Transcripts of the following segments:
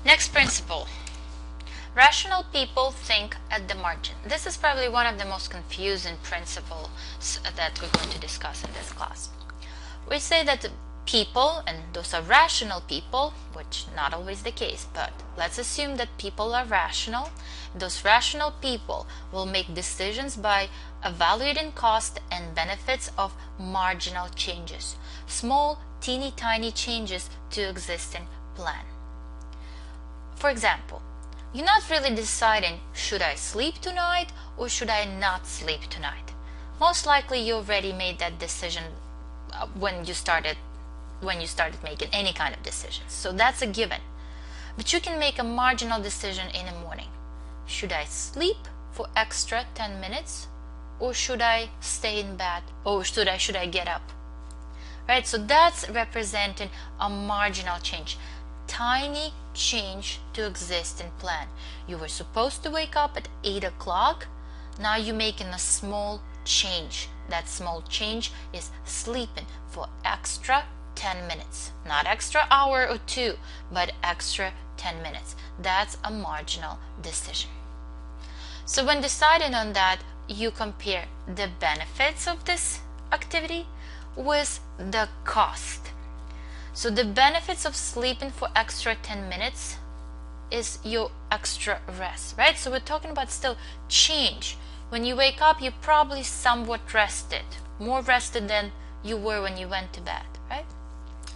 Next principle. Rational people think at the margin. This is probably one of the most confusing principles that we're going to discuss in this class. We say that people, and those are rational people, which not always the case, but let's assume that people are rational. Those rational people will make decisions by evaluating cost and benefits of marginal changes, small, teeny tiny changes to existing plan. For example, you're not really deciding, should I sleep tonight or should I not sleep tonight? Most likely you already made that decision when you started making any kind of decisions. So that's a given. But you can make a marginal decision in the morning. Should I sleep for extra 10 minutes or should I stay in bed, or should I get up? Right? So that's representing a marginal change. Tiny change to existing plan. You were supposed to wake up at 8 o'clock. Now you're making a small change. That small change is sleeping for extra 10 minutes. Not extra hour or two, but extra 10 minutes. That's a marginal decision. So when deciding on that, you compare the benefits of this activity with the cost. So the benefits of sleeping for extra 10 minutes is your extra rest, right? So we're talking about still change. When you wake up, you're probably somewhat rested, more rested than you were when you went to bed, right?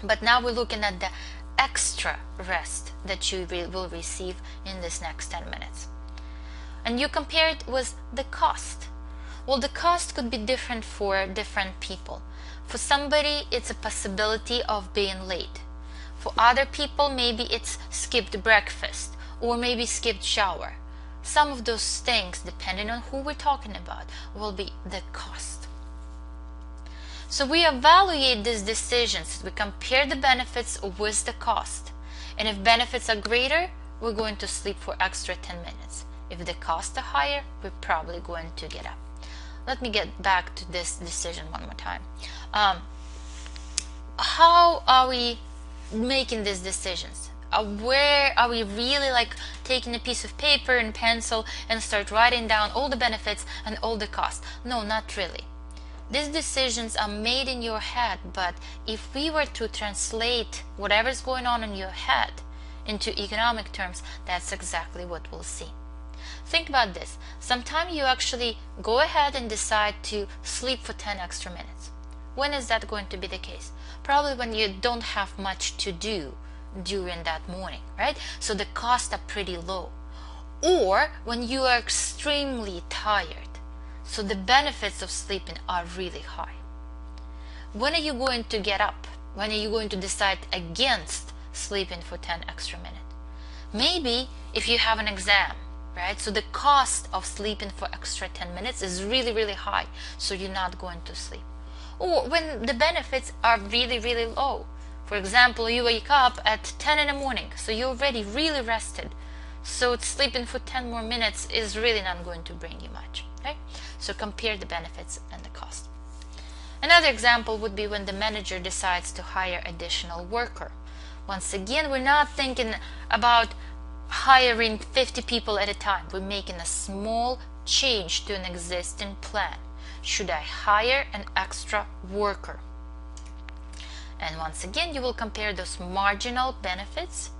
But now we're looking at the extra rest that you will receive in this next 10 minutes. And you compare it with the cost. Well, the cost could be different for different people. For somebody, it's a possibility of being late. For other people, maybe it's skipped breakfast or maybe skipped shower. Some of those things, depending on who we're talking about, will be the cost. So we evaluate these decisions. We compare the benefits with the cost. And if benefits are greater, we're going to sleep for extra 10 minutes. If the costs are higher, we're probably going to get up. Let me get back to this decision one more time. How are we making these decisions? Where are we really like taking a piece of paper and pencil and start writing down all the benefits and all the costs? No, not really. These decisions are made in your head, but if we were to translate whatever's going on in your head into economic terms, that's exactly what we'll see. Think about this. Sometimes you actually go ahead and decide to sleep for 10 extra minutes. When is that going to be the case? Probably when you don't have much to do during that morning, right? So the costs are pretty low. Or when you are extremely tired. So the benefits of sleeping are really high. When are you going to get up? When are you going to decide against sleeping for 10 extra minutes? Maybe if you have an exam, right? So the cost of sleeping for extra 10 minutes is really, really high. So you're not going to sleep. Or when the benefits are really, really low. For example, you wake up at 10 in the morning. So you're already really rested. So sleeping for 10 more minutes is really not going to bring you much. Okay? So compare the benefits and the cost. Another example would be when the manager decides to hire additional worker. Once again, we're not thinking about hiring 50 people at a time. We're making a small change to an existing plan. Should I hire an extra worker? And once again, you will compare those marginal benefits,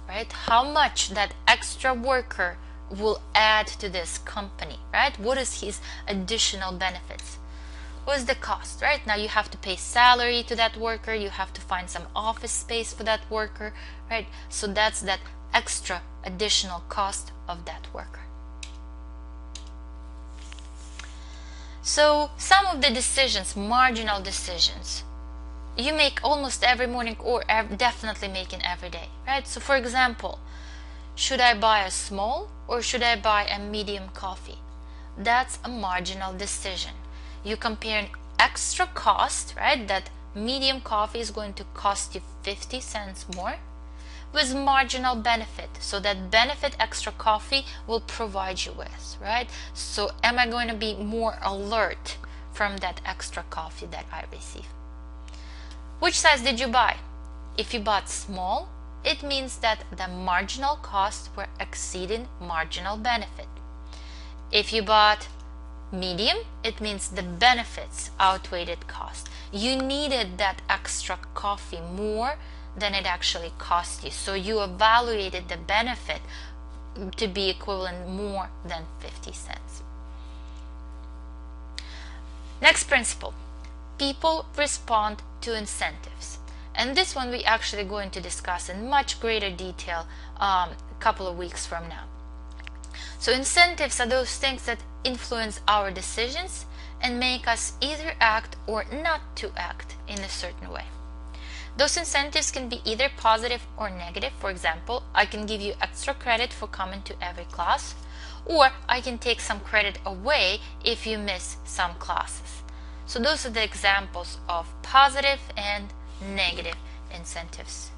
right? How much that extra worker will add to this company, right? What is his additional benefits? What is the cost, right? Now you have to pay salary to that worker. You have to find some office space for that worker, right? So that's that extra additional cost of that worker. So some of the decisions, marginal decisions, you make almost every morning or definitely making every day, right? So for example, should I buy a small or should I buy a medium coffee? That's a marginal decision. You compare an extra cost, right? That medium coffee is going to cost you 50 cents more with marginal benefit. So that benefit extra coffee will provide you with, right? So am I going to be more alert from that extra coffee that I receive? Which size did you buy? If you bought small, it means that the marginal costs were exceeding marginal benefit. If you bought medium, it means the benefits outweighed cost. You needed that extra coffee more than it actually cost you, so you evaluated the benefit to be equivalent more than 50 cents. Next principle, people respond to incentives. And this one we actually going to discuss in much greater detail a couple of weeks from now. So incentives are those things that influence our decisions and make us either act or not to act in a certain way. Those incentives can be either positive or negative. For example, I can give you extra credit for coming to every class, or I can take some credit away if you miss some classes. So those are the examples of positive and negative incentives.